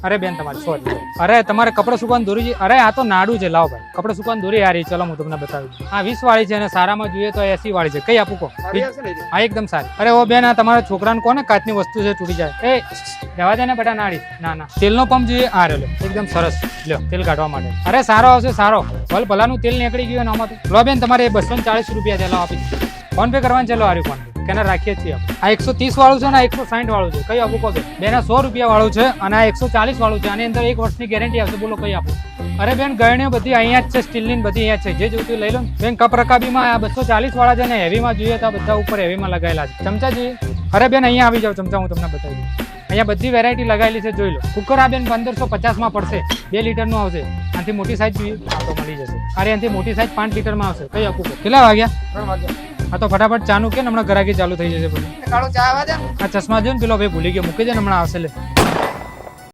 અરે બેન તમારી સોરી, અરે તમારે કપડો સુકવાનું દોરી છે. અરે આ તો નાડું છે, લાવો ભાઈ કપડો સુકવાનું દોરી આ રહી. ચલો હું તમને બતાવી દઉં. આ 20 વાળી છે અને સારામાં જોઈએ તો 80 વાળી છે. કઈ આપું કહો? હા એકદમ સારી. અરે ઓ બેન આ તમારા છોકરાને કોને કાચની વસ્તુ છે તૂટી જાય. એ રહેવા દે ને બેટા નાડી. ના ના તેલનો પંપ જોઈએ. આ રહ્યો એકદમ સરસ. લ્યો તેલ કાઢવા માટે. અરે સારો આવશે સારો. ભલ ભલાનું તેલ નીકળી ગયું આમાં તો. લો બેન તમારે 240 રૂપિયા ચાલો આપી દીધું. ફોન પે કરવાનું ચાલો આર્યું ફોન પે કેને રાખીએ છીએ. આ 130 વાળું છે ને 160 વાળું છે. કઈ આપું કહો? બેન 100 રૂપિયા વાળું છે અને આ 140 વાળું છે. આની અંદર 1 વર્ષની ગેરંટી આવશે. બોલો કઈ આપું? અરે બેન ગરણીઓ બધી અહીંયા જ છે, સ્ટીલની બધી અહીંયા છે. જે જોઈતું લઈ લો ને બેન. કપ રકાબીમાં આ 240 વાળા છે ને હેવીમાં જોઈએ તો આ બધા ઉપર હેવીમાં લગાવેલા છે. ચમચા જોઈએ? અરે બેન અહીંયા આવી જાવ, ચમચા હું તમને બતાવી દઉં. અહીંયા બધી વેરાયટી લગાવેલી છે, જોઈ લો. કુકર આ બેન 1550 માં પડશે. 2 લીટરનું આવશે. આનાથી મોટી સાઈઝ જોઈએ તો મળી જશે. અરે આનાથી મોટી સાઈઝ 5 લીટરમાં આવશે. કઈ આપું? કેટલા વાગ્યા? 3 વાગ્યા. હા તો ફટાફટ ચાનું કે હમણાં ગરાકી ચાલુ થઈ જશે. આ ચશ્મા જો ને પેલો ભાઈ ભૂલી ગયો મૂકી દે ને હમણાં આવશે. લે